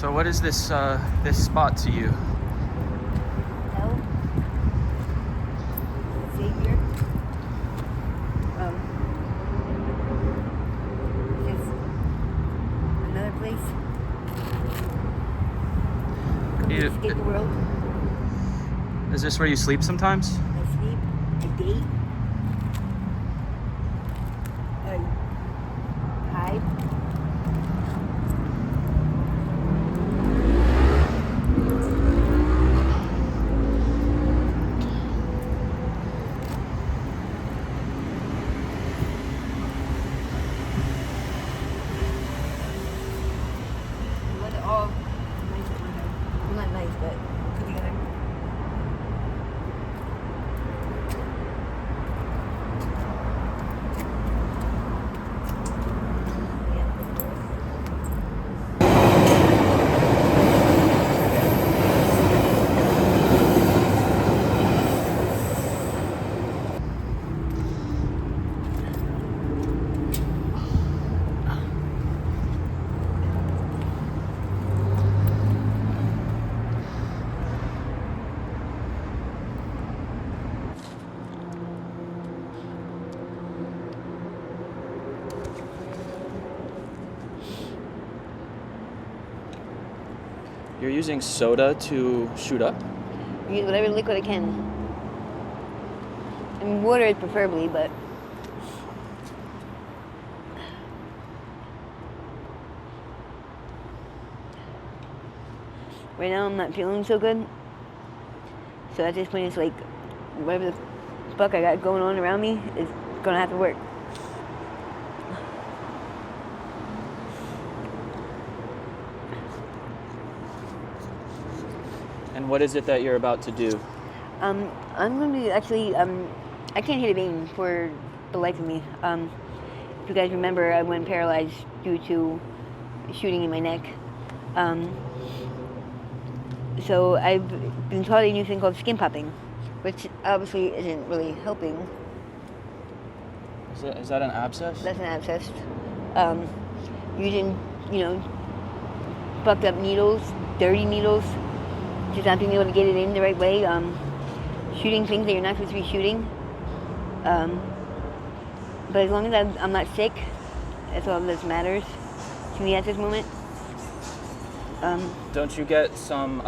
So what is this this spot to you? Hell. Savior. Just another place. Come to escape the world. Is this where you sleep sometimes? I sleep, I date, I hide. All nice together. Well, not nice, but put together. You're using soda to shoot up? Use whatever liquid I can. I mean, water is preferably, but right now I'm not feeling so good. So at this point, it's like whatever the fuck I got going on around me is gonna have to work. And what is it that you're about to do? I'm going to actually, I can't hit a vein for the life of me. If you guys remember, I went paralyzed due to shooting in my neck. So I've been taught a new thing called skin popping, which obviously isn't really helping. Is that an abscess? That's an abscess. Using, fucked up needles, dirty needles, just not being able to get it in the right way. Shooting things that you're not supposed to be shooting. But as long as I'm not sick, that's all that matters to me at this moment. Don't you get some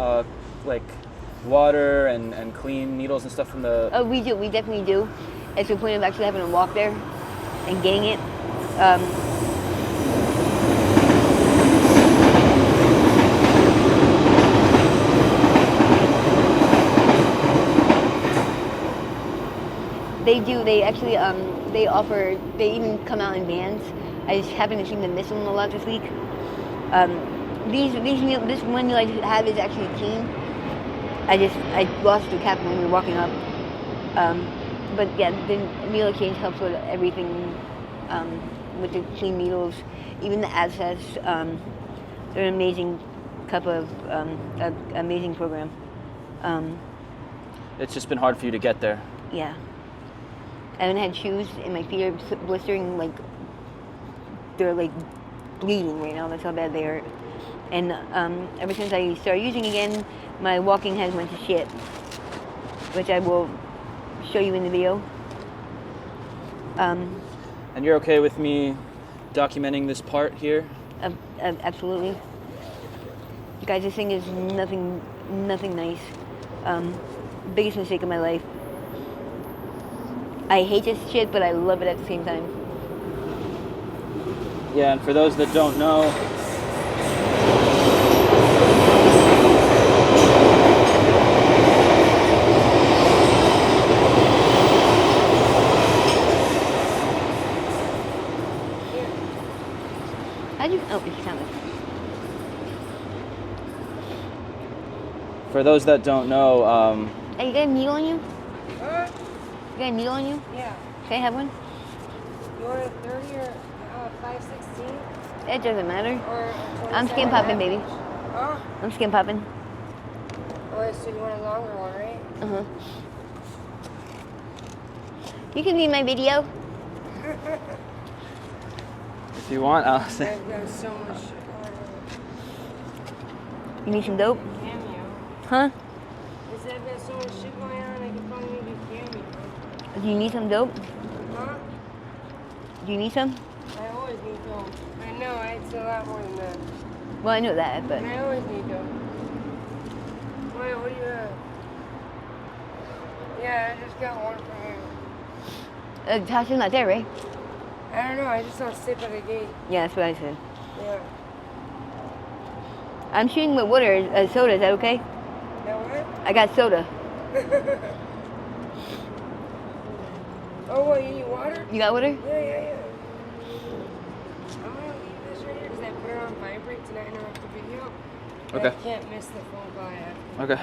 like water and clean needles and stuff from the... Oh, we do. We definitely do. It's the point of actually having to walk there and getting it. They do. They actually, they offer, they even come out in vans. I just happen to seem to miss them a lot this week. This one meal I have is actually clean. I lost the cap when we were walking up. But yeah, the meal exchange helps with everything, with the clean needles, even the abscess. They're an amazing amazing program. It's just been hard for you to get there. Yeah. I haven't had shoes and my feet are blistering, like they're like bleeding right now. That's how bad they hurt. And ever since I started using again, my walking has went to shit, which I will show you in the video. And you're okay with me documenting this part here? Absolutely. Guys, this thing is nothing nice. Biggest mistake of my life. I hate this shit, but I love it at the same time. Yeah, and for those that don't know, It's coming. For those that don't know, Hey, you got a needle on you? Huh? You got a needle on you? Yeah. Can I have one? You want a 30 or 516? It doesn't matter. Or I'm skin popping, baby. Huh? I'm skin popping. Oh, so you want a longer one, right? Uh-huh. You can be in my video. if you want, Allison. I've got so much. You need some dope? Cameo. Huh? They said there's so much shit going on, I could probably make a cameo. Do you need some dope? Huh? Do you need some? I always need dope. I know, it's a lot more than that. Well, I know that, but And I always need dope. Wait, what do you have? Yeah, I just got one from you. Tasha's not there, right? I don't know, I just saw sip at the gate. Yeah, that's what I said. Yeah. I'm shooting with water, soda. Is that okay? Now what? I got soda. Oh, what, you need water? You got water? Yeah. I'm gonna leave this right here because I put it on vibrate to not interrupt the video. Okay. I can't miss the phone call I have. Okay.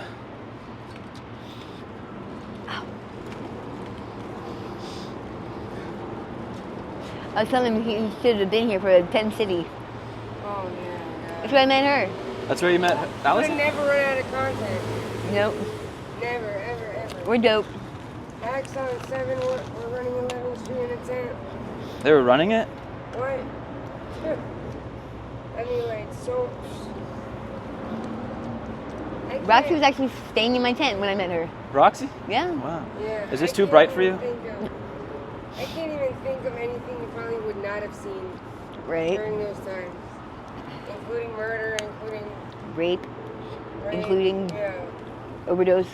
I was telling him he should have been here for a 10 City. Oh, yeah. That's where I met her. That's where you met I would Allison? never run out of content. Nope. Never, ever. We're dope. Alex on 7, we're running 11th Street in a tent. They were running it? What? I mean, like, so... I Roxy can't- was actually staying in my tent when I met her. Roxy? Yeah. Wow. Yeah. Is this I too can't bright for even you? think of- I can't even think of anything you probably would not have seen Right. during those times. Including murder, including Rape, rape. including Yeah. overdose.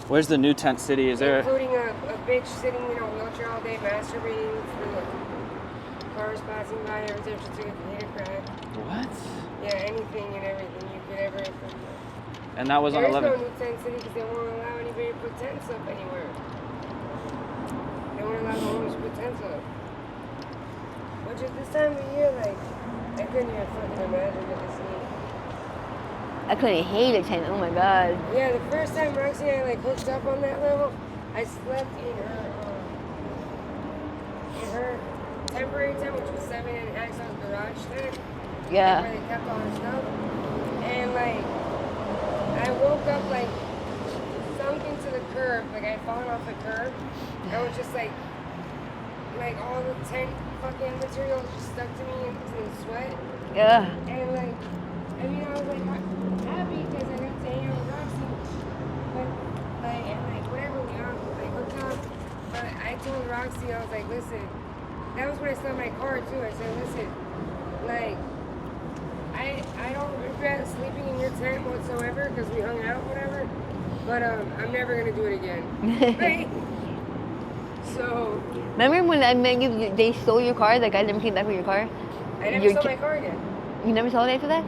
Where's the new tent city? Is there? Including a bitch sitting in a wheelchair all day masturbating through the cars passing by every time she took a hit a crack. What? Yeah, anything and everything you could ever think of. And that was on There is no 11th. new tent city because they won't allow anybody to put tents up anywhere. They won't allow the homeless to put tents up. Which at this time of year, like, I couldn't even fucking imagine what this means. I couldn't hate a tent. Oh my god. Yeah, the first time Roxy and I like hooked up on that level, I slept in her temporary tent, which was 7 in Axon's garage tent. Where Yeah. they kept all her stuff. And like, I woke up like sunk into the curb, like I had fallen off the curb. I was just like all the tent fucking material just stuck to me in sweat. Yeah. And like, I mean, I was like happy because I got to hang out with Roxy. But like, and like whatever we are, like hooked up. But I told Roxy, I was like, listen, that was when I slept in my car too. I said, listen, like, I don't regret sleeping in your tent whatsoever because we hung out, whatever. But I'm never gonna do it again. Right? So Remember when I met you, they stole your car? That guy never came back with your car? I never Your saw ki- my car again. You never saw it after that?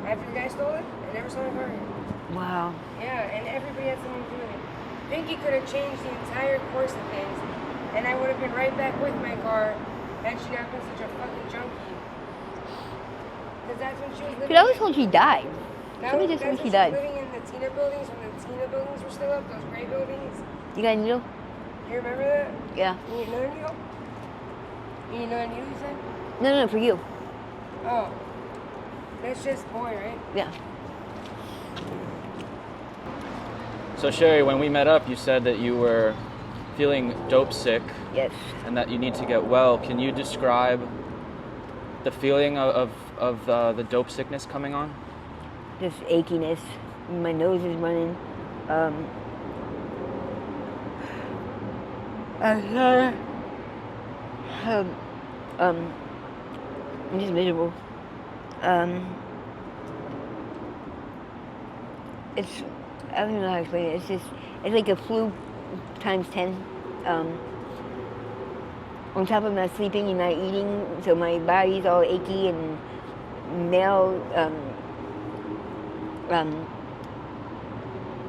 After the guy stole it, I never saw my car again. Wow. Yeah, and everybody had something to do with it. Pinky could have changed the entire course of things, and I would have been right back with my car had she not been such a fucking junkie. Because that's when she was living. Dude, I was told she died. That Somebody was- just told me that's she when died. was living in the Tina buildings when the Tina buildings were still up, those gray buildings. You got a needle? You remember that? Yeah. You need another needle? You need another needle, you said? No, for you. Oh. That's just boy, right? Yeah. So Sherri, when we met up, you said that you were feeling dope sick Yes. and that you need to get well. Can you describe the feeling of the dope sickness coming on? Just achiness. My nose is running. I'm just miserable. It's, I don't even know how to explain it. It's like a flu times 10. On top of not sleeping and not eating, so my body's all achy and now,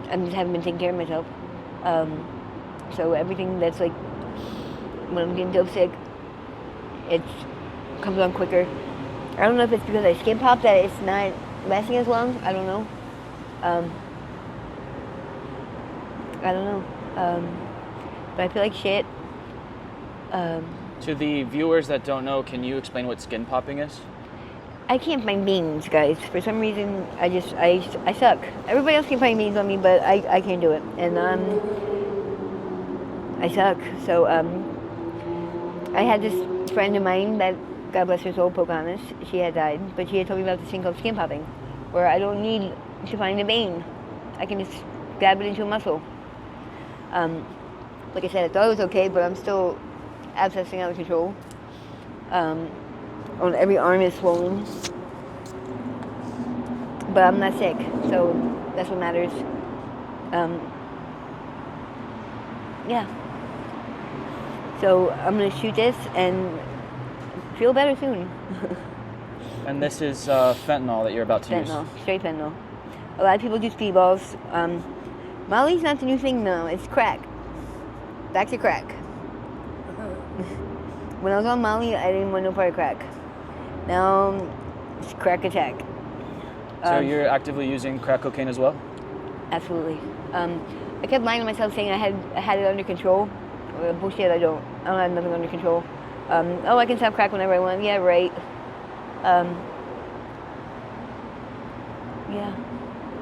I just haven't been taking care of myself. So everything that's like, when I'm getting dope sick, it comes on quicker. I don't know if it's because I skin popped that it's not lasting as long. I don't know. But I feel like shit. To the viewers that don't know, can you explain what skin popping is? I can't find beans, guys. For some reason, I suck. Everybody else can find beans on me, but I can't do it. And I suck. So I had this friend of mine that God bless her soul, Pocahontas, she had died, but she had told me about this thing called skin popping, where I don't need to find a vein. I can just stab it into a muscle. Like I said, I thought it was okay, but I'm still abscessing out of control. On every arm is swollen. But I'm not sick, so that's what matters. Yeah. So I'm gonna shoot this and feel better soon. And this is fentanyl that you're about to use. Fentanyl, straight fentanyl. A lot of people do speedballs. Molly's not the new thing now. It's crack. Back to crack. When I was on Molly, I didn't want no part of crack. Now it's crack attack. So you're actively using crack cocaine as well? Absolutely. I kept lying to myself saying I had it under control. Bullshit, I don't. I don't have nothing under control. I can stop crack whenever I want. Yeah, right. I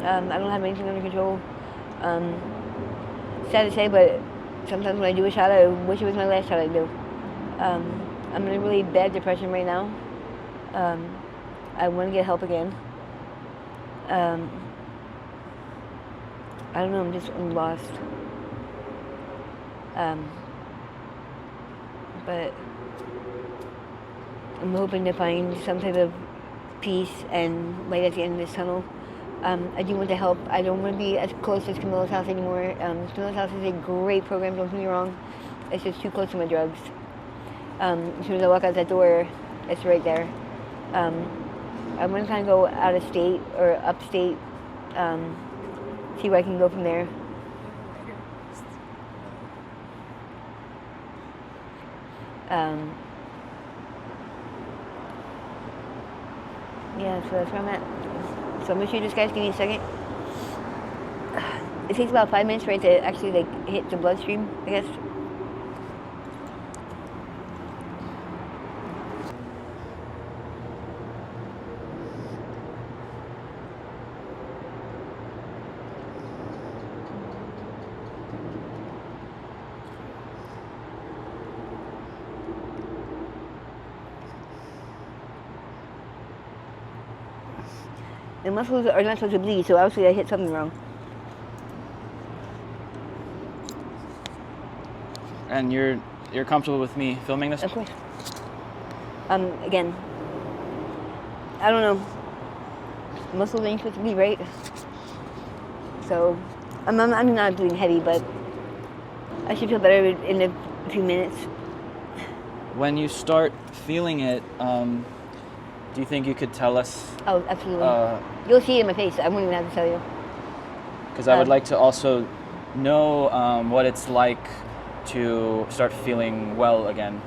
don't have anything under control. Sad to say, but sometimes when I do a shot, I wish it was my last shot I do. I'm in a really bad depression right now. I want to get help again. I don't know, I'm lost. But I'm hoping to find some type of peace and light at the end of this tunnel. I do want to help. I don't want to be as close as Camilla's house anymore. Camilla's house is a great program, don't get me wrong. It's just too close to my drugs. As soon as I walk out that door, it's right there. I'm going to kind of go out of state or upstate, see where I can go from there. Yeah, so that's where I'm at. So I'm gonna shoot this, guys. Give me a second. It takes about 5 minutes for it to actually hit the bloodstream, I guess. The muscles are not supposed to bleed, so obviously I hit something wrong. And you're comfortable with me filming this? Of course. Again, I don't know. Muscles ain't supposed to bleed, right? So, I'm not bleeding heavy, but I should feel better in a few minutes. When you start feeling it, do you think you could tell us? Oh, absolutely. You'll see it in my face. I won't even have to tell you. Because I would like to also know what it's like to start feeling well again.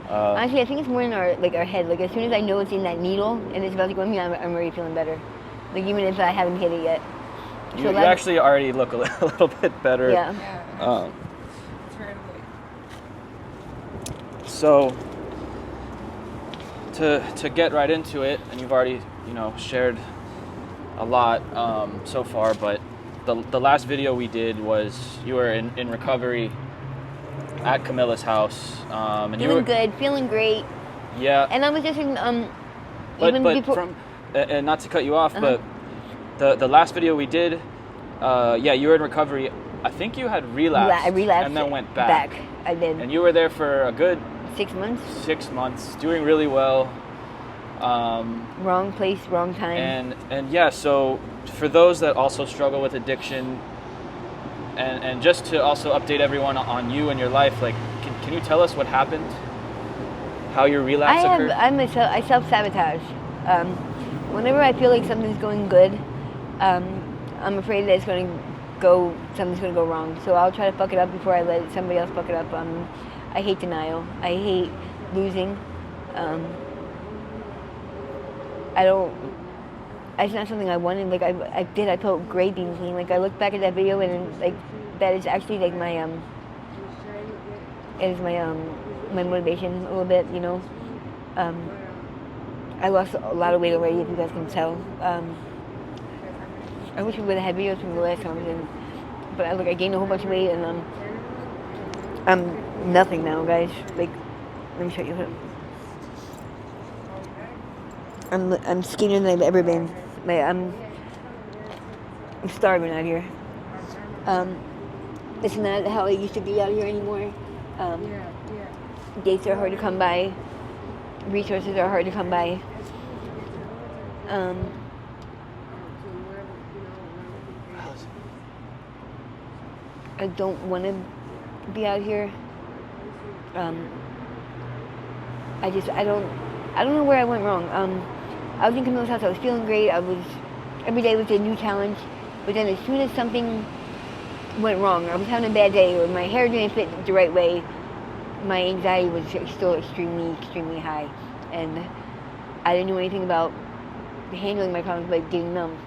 Honestly, I think it's more in our head. Like as soon as I know it's in that needle and it's about to go in me, I'm already feeling better. Like even if I haven't hit it yet. You actually already look a little bit better. Yeah. It's very late. So to get right into it, and you've already shared a lot so far, but the last video we did was you were in recovery at Camilla's house, and Feeling you were good, feeling great. Yeah. And I was just in But before. And not to cut you off, but the last video we did, you were in recovery. I think you had relapsed. I relapsed and then went back. I did. And you were there for a good 6 months. 6 months, doing really well. Wrong place, wrong time. And yeah, so for those that also struggle with addiction, and just to also update everyone on you and your life, like, can you tell us what happened? How your relapse occurred? I self-sabotage. Whenever I feel like something's going good, I'm afraid that something's going to go wrong. So I'll try to fuck it up before I let somebody else fuck it up. I hate denial. I hate losing. It's not something I wanted. Like I felt great being clean. Like I look back at that video and like that is actually like my my motivation a little bit, I lost a lot of weight already, if you guys can tell. I wish we would have had videos from the last time I was in, but I gained a whole bunch of weight and I'm nothing now, guys. Like, let me show you. I'm skinnier than I've ever been. Like, I'm starving out here. It's not how it used to be out here anymore. Dates are hard to come by. Resources are hard to come by. I don't want to be out here. I don't know where I went wrong. I was in Camilla's house. I was feeling great. Every day was a new challenge. But then as soon as something went wrong, I was having a bad day, or my hair didn't fit the right way, my anxiety was still extremely, extremely high. And I didn't know anything about handling my problems, like getting numb.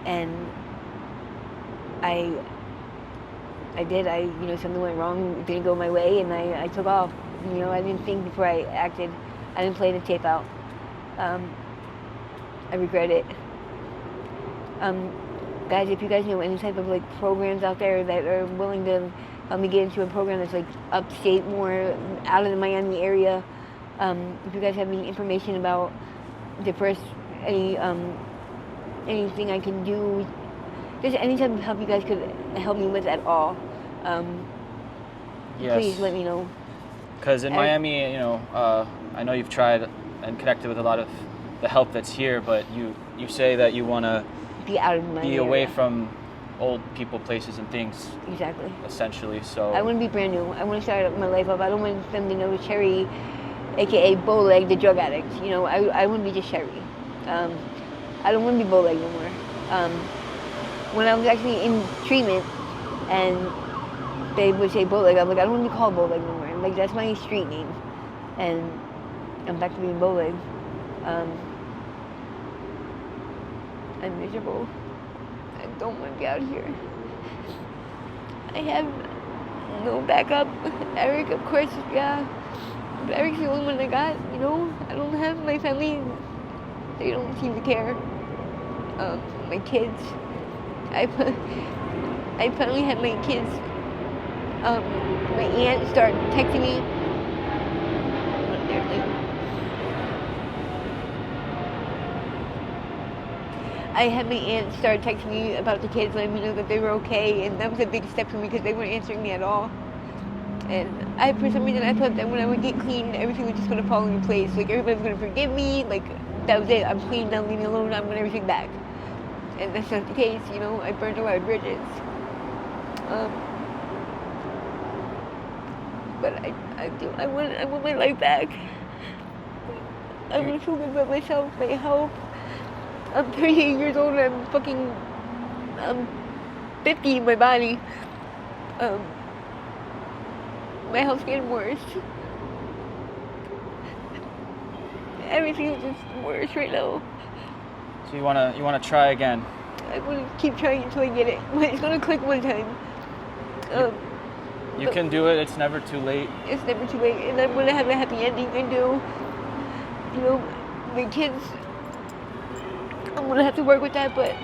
And I did. Something went wrong, didn't go my way, and I took off. I didn't think before I acted. I didn't play the tape out. I regret it. Guys, if you guys know any type of like programs out there that are willing to help me get into a program that's like upstate, more out of the Miami area, if you guys have any information about the first, anything I can do, just any type of help you guys could help me with at all, yes. Please let me know. Because in Miami, I know you've tried and connected with a lot of the help that's here, but you say that you want to be out of my be area. Away from old people, places, and things. Exactly. Essentially, so. I want to be brand new. I want to start my life up. I don't want them to know Sherri, aka Bowleg, the drug addict. I want to be just Sherri. I don't want to be Bowleg no more. When I was actually in treatment, and they would say Bowleg, I'm like, I don't want to be called Bowleg no more. Like, that's my street name, and I'm back to being Bowleg. I'm miserable. I don't want to be out here. I have no backup. Eric, of course, yeah. But Eric's the only one I got, I don't have my family. They don't seem to care. My kids. I finally had my kids. My aunt started texting me. I had my aunt start texting me about the kids, letting me know that they were okay, and that was a big step for me because they weren't answering me at all. And for some reason, I thought that when I would get clean, everything was just going to fall into place. Like, everybody was going to forgive me. Like, that was it. I'm clean, now leave me alone, I want everything back. And that's not the case, I burned a lot of bridges. But I want my life back. I want to feel good about myself, my health. I'm 38 years old and I'm 50 in my body. My health's getting worse. Everything is just worse right now. So you wanna try again? I want to keep trying until I get it. It's gonna click one time. You can do it. It's never too late. It's never too late, and I'm gonna have a happy ending. I do. My kids. I'm gonna have to work with that, but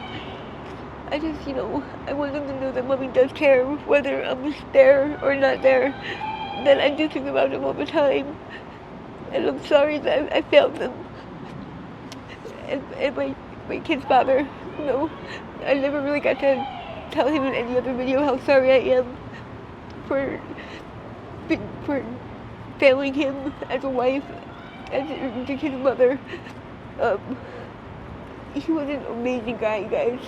I just, I want them to know that mommy does care, whether I'm there or not there. That I do think about them all the time, and I'm sorry that I failed them. And my kid's father, I never really got to tell him in any other video how sorry I am for failing him as a wife, as his mother. He was an amazing guy, you guys.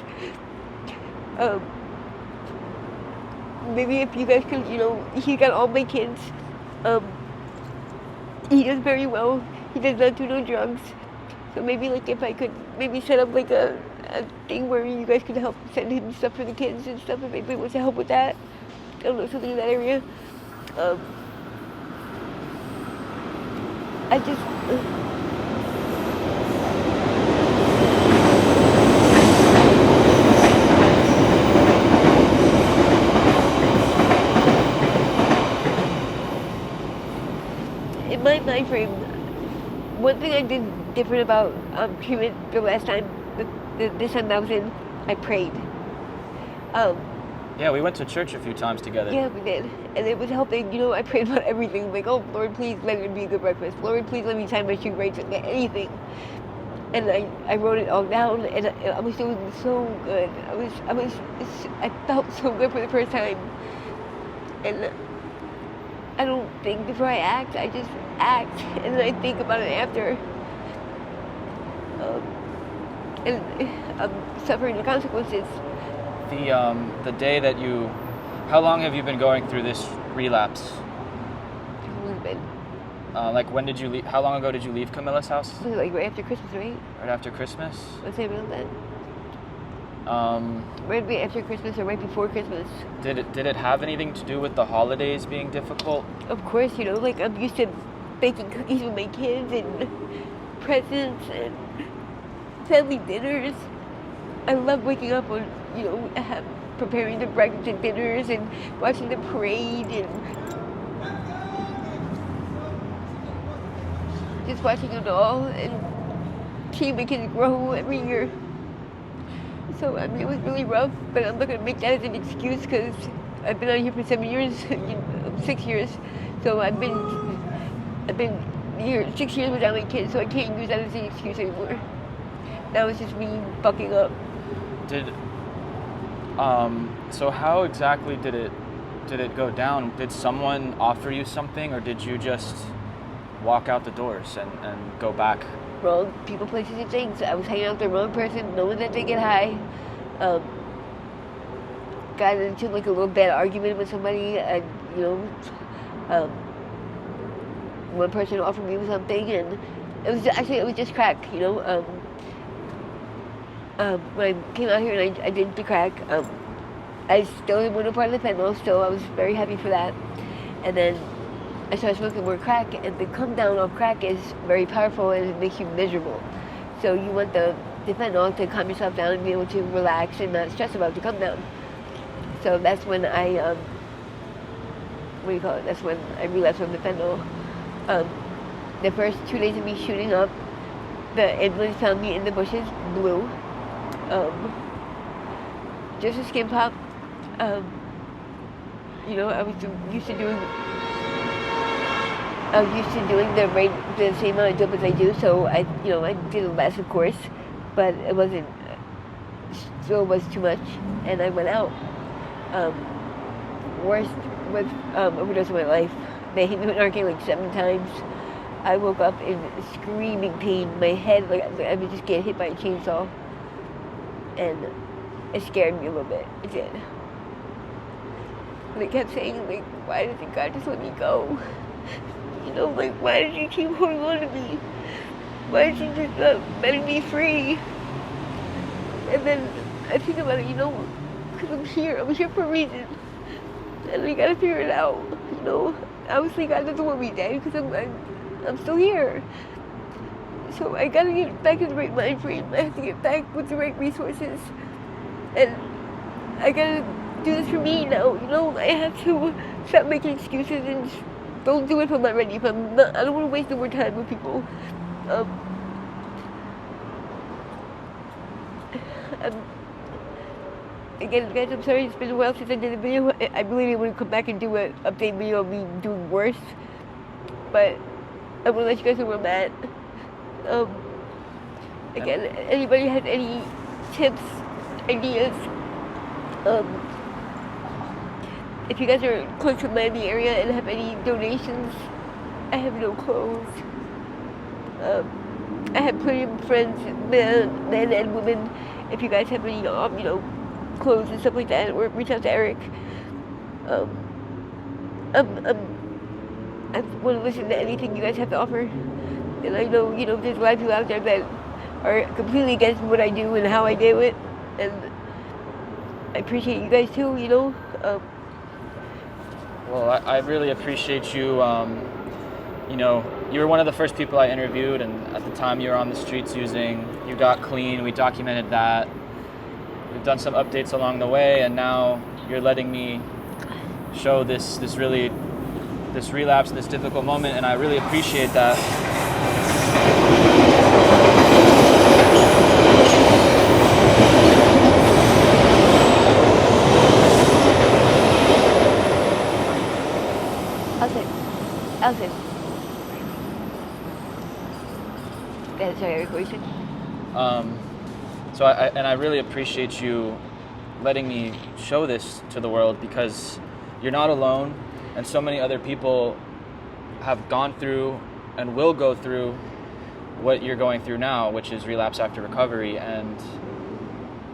Maybe if you guys could, he got all my kids. He does very well. He does not do no drugs. So maybe if I could set up a thing where you guys could help send him stuff for the kids and stuff, if anybody wants to help with that. I don't know, something in that area. I just... in my mind frame, one thing I did different about treatment the last time, this time that I was in, I prayed. Yeah, we went to church a few times together. Yeah, we did. And it was helping, I prayed about everything. Like, oh, Lord, please let it be a good breakfast. Lord, please let me tie my shoe right, anything. and I wrote it all down, and I was doing so good. I felt so good for the first time, and I don't think before I act. I just act, and then I think about it after. And I'm suffering the consequences. The day that you, how long have you been going through this relapse? Like when did you leave? How long ago did you leave Camilla's house? Was it like right after Christmas, right? Right after Christmas. Let's say around that. Right after Christmas or right before Christmas. Did it have anything to do with the holidays being difficult? Of course, you know, like I'm used to baking cookies with my kids and presents and family dinners. I love waking up on, you know, preparing the breakfast and dinners and watching the parade and just watching it all and seeing my kids grow every year. So, I mean, it was really rough, but I'm not going to make that as an excuse because I've been out here for 7 years, 6 years. So I've been here 6 years without my kids, so I can't use that as an excuse anymore. That was just me fucking up. So how exactly did it go down? Did someone offer you something, or did you just walk out the doors and go back? Wrong people, places, and things. I was hanging out with the wrong person, knowing that they get high. Got into like a little bad argument with somebody, and you know, one person offered me something, and it was just crack. You know, when I came out here and I did the crack, I still didn't want no part of the fentanyl. So I was very happy for that, and then I started smoking more crack, and the come down of crack is very powerful and it makes you miserable. So you want the fentanyl to calm yourself down and be able to relax and not stress about the come down. So that's when I, that's when I relapsed on the fentanyl. The first 2 days of me shooting up, the ambulance found me in the bushes, blue. Just a skin pop. You know, I was used to doing the same amount of dope as I do, so I did less, of course, but it still was too much, and I went out. Worst with overdose of my life. They hit me with Narcan like 7 times. I woke up in screaming pain. My head, like I would just get hit by a chainsaw, and it scared me a little bit. It did. And I kept saying, like, why doesn't God just let me go? You know, like, why did you keep holding on to me? Why did you just not letting me free? And then I think about it, you know, because I'm here for a reason. And I gotta figure it out, you know. Obviously God doesn't want me dead because I'm still here. So I gotta get back in the right mind frame. I have to get back with the right resources. And I gotta do this for me now, you know. I have to stop making excuses and just don't do it if I'm not ready. I don't want to waste no more time with people. Again, guys, I'm sorry it's been a while since I did a video. I really didn't want to come back and do an update video of me doing worse. But I want to let you guys know where I'm at. Again, anybody has any tips, ideas, if you guys are close to the Miami area and have any donations, I have no clothes. I have plenty of friends, men and women. If you guys have any, clothes and stuff like that, or reach out to Eric. I want to listen to anything you guys have to offer. And I know, there's a lot of people out there that are completely against what I do and how I do it. And I appreciate you guys too, Well, I really appreciate you. You were one of the first people I interviewed, and at the time you were on the streets using. You got clean, we documented that. We've done some updates along the way, and now you're letting me show this relapse in this difficult moment, and I really appreciate that. Alton. Sorry, Eric, what you said? So I really appreciate you letting me show this to the world, because you're not alone, and so many other people have gone through and will go through what you're going through now, which is relapse after recovery. And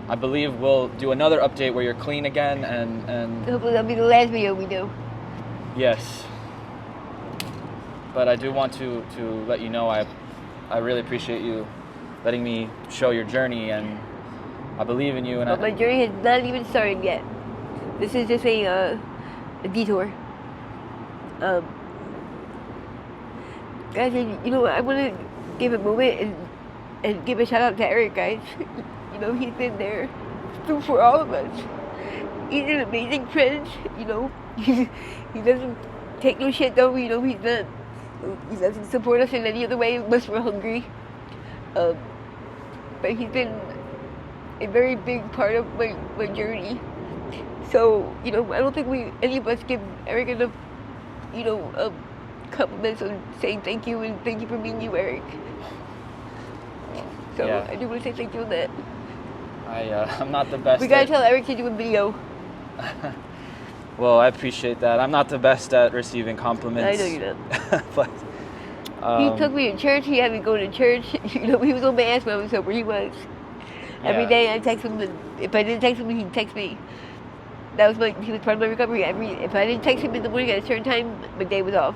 I believe we'll do another update where you're clean again, and Hopefully that'll be the last video we do. yes. But I do want to let you know I really appreciate you letting me show your journey, and I believe in you. And But my journey has not even started yet. This is just a detour. Guys, you know, I want to give a moment and give a shout out to Eric, guys. You know, he's been there for all of us. He's an amazing friend. You know, he doesn't take no shit though. You know, he doesn't support us in any other way unless we're hungry. But he's been a very big part of my journey. So, you know, I don't think any of us give Eric enough, you know, compliments on saying thank you, and thank you for being you, Eric. So Yeah. I do want to say thank you on that. I'm not the best. We gotta tell Eric to do a video. Well, I appreciate that. I'm not the best at receiving compliments. I know you're not. But He took me to church. He had me go to church. You know, he was on my ass when I was sober. He was. Every Yeah. day I text him, and if I didn't text him, he'd text me. He was part of my recovery. If I didn't text him in the morning at a certain time, my day was off.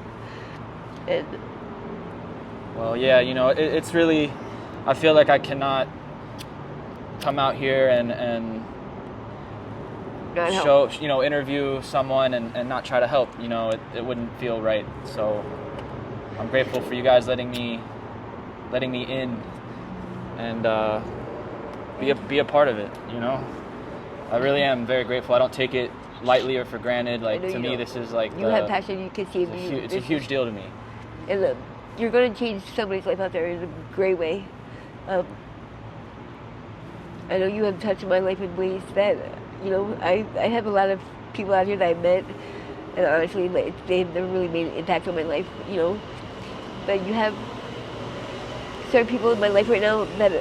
And well, yeah, you know, it's really, I feel like I cannot come out here and not help. show, you know, interview someone and not try to help. You know, it wouldn't feel right. So I'm grateful for you guys letting me in and be a part of it. You know, I really am very grateful. I don't take it lightly or for granted. Like, know to you me, don't. this is like You have passion. You can see it. it's a huge deal to me. And look, you're going to change somebody's life out there in a great way. I know you have touched my life in ways that, you know, I have a lot of people out here that I met, and honestly, they've never really made an impact on my life, you know. But you have certain people in my life right now that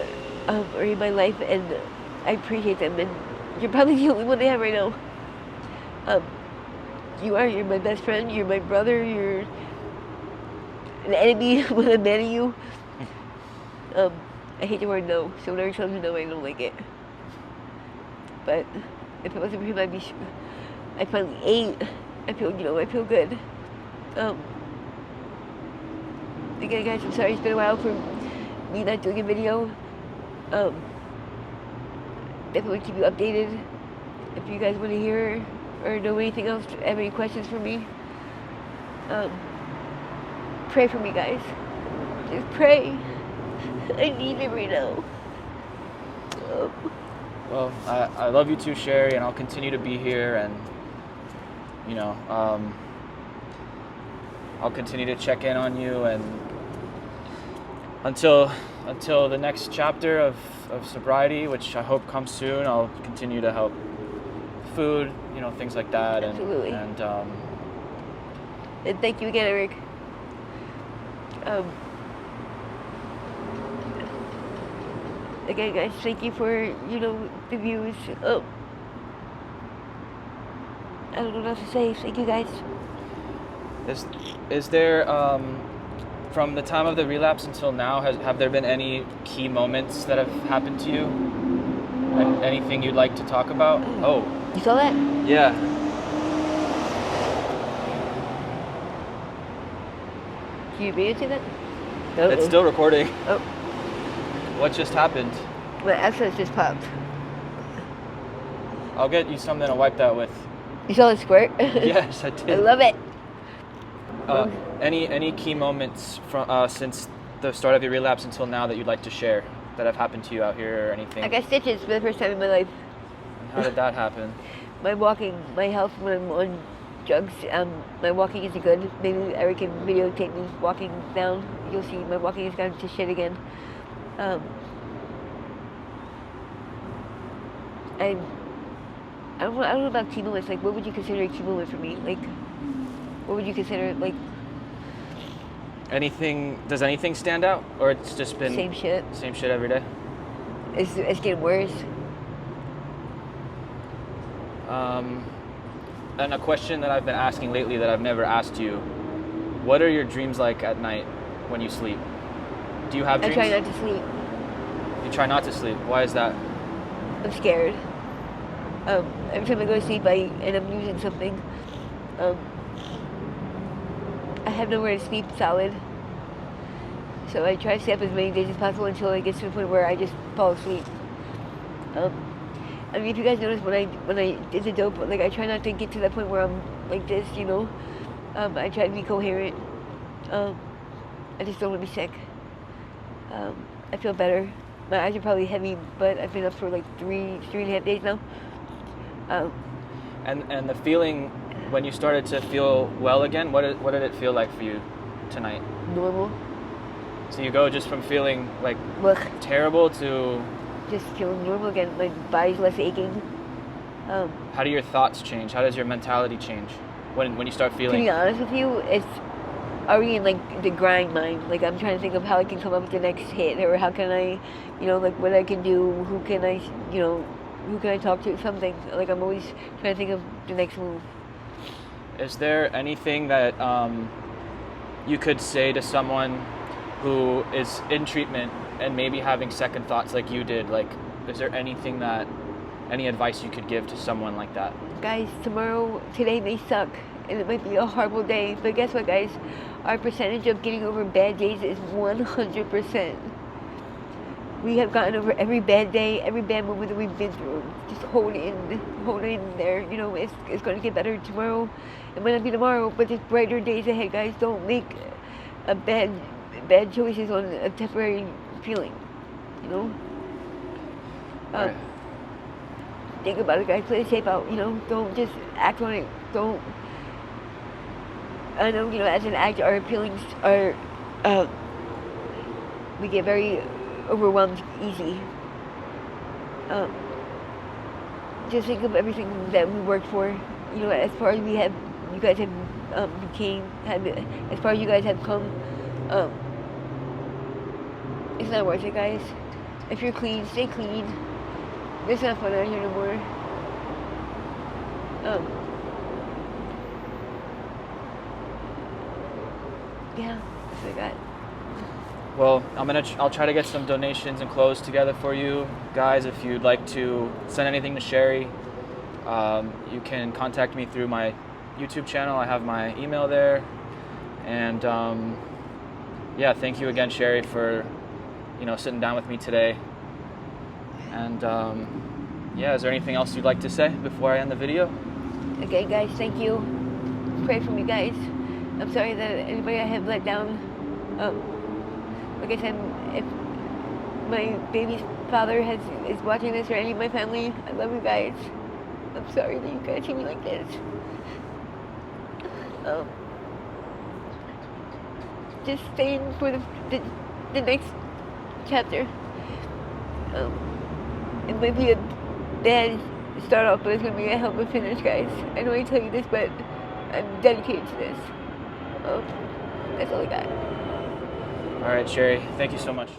are in my life, and I appreciate them, and you're probably the only one I have right now. You're my best friend, you're my brother, you're an enemy when I'm mad at you. I hate the word no, so whenever someone says no, I don't like it. But if it wasn't for him, I finally ate. I feel good. Again, guys, I'm sorry it's been a while for me not doing a video. Definitely keep you updated. If you guys want to hear or know anything else, have any questions for me, pray for me, guys. Just pray. I need it right now. Well, I love you too, Sherri, and I'll continue to be here, and you know, I'll continue to check in on you, and until the next chapter of sobriety, which I hope comes soon, I'll continue to help food, you know, things like that. Absolutely. And thank you again, Eric. Again, guys, thank you for, you know, the views. I don't know what else to say. Thank you, guys. Is there, from the time of the relapse until now, have there been any key moments that have happened to you? And anything you'd like to talk about? Oh. You saw that? Yeah. Can you video that? It's still recording. Oh. What just happened? My access just popped. I'll get you something to wipe that with. You saw the squirt? Yes, I did. I love it. Any key moments from since the start of your relapse until now that you'd like to share that have happened to you out here, or anything? I got stitches for the first time in my life. How did that happen? My health when I'm on drugs, my walking isn't good. Maybe Eric can videotape me walking down. You'll see my walking has gone to shit again. I don't know about key moments. Like, what would you consider a key moment for me? Like, what would you consider, like... Anything, does anything stand out? Or it's just been... Same shit. Same shit every day? it's getting worse. And a question that I've been asking lately that I've never asked you: what are your dreams like at night when you sleep? Do you have dreams? I try not to sleep. You try not to sleep. Why is that? I'm scared. Every time I go to sleep, I end up losing something. I have nowhere to sleep solid. So I try to stay up as many days as possible until it gets to the point where I just fall asleep. I mean, if you guys notice when I did the dope, like I try not to get to that point where I'm like this, you know. I try to be coherent. I just don't want to be sick. I feel better. My eyes are probably heavy, but I've been up for like three and a half days now. And the feeling when you started to feel well again, what did it feel like for you tonight? Normal. So you go just from feeling like Look, terrible to just feeling normal again. My body's less aching. how do your thoughts change? How does your mentality change when you start To feeling? be honest with you, it's already in like the grind mind. Like I'm trying to think of how I can come up with the next hit, or how can I, you know, like what I can do. Who can I, you know, who can I talk to? Something. Like I'm always trying to think of the next move. Is there anything that you could say to someone who is in treatment and maybe having second thoughts like you did? Like, is there any advice you could give to someone like that? Guys, today may suck, and it might be a horrible day, but guess what, guys? Our percentage of getting over bad days is 100%. We have gotten over every bad day, every bad moment that we've been through. Just hold in there. You know, it's going to get better tomorrow. It might not be tomorrow, but there's brighter days ahead, guys. Don't make a bad choices on a temporary feeling. You know. Right. Think about it, guys. Play it safe out. You know, don't just act on it. Don't. I know, you know, as an actor, our feelings are. We get very overwhelmed easy. Just think of everything that we worked for. You know, as far as you guys have as far as you guys have come. It's not worth it, guys. If you're clean, stay clean. It's not fun out here no more. Yeah, that's what I got. Well, I'll try to get some donations and clothes together for you guys. If you'd like to send anything to Sherri, you can contact me through my YouTube channel. I have my email there. And yeah, thank you again, Sherri, for sitting down with me today. And yeah, is there anything else you'd like to say before I end the video? Again, guys, thank you. Pray for me, guys. I'm sorry that anybody I have let down. Like I said, if my baby's father is watching this, or any of my family, I love you guys. I'm sorry that you guys treat me like this. Just stay in for the next chapter. It might be a bad start off, but it's going to be a hell of a finish, guys. I know I tell you this, but I'm dedicated to this. That's all I got. All right, Sherri, thank you so much.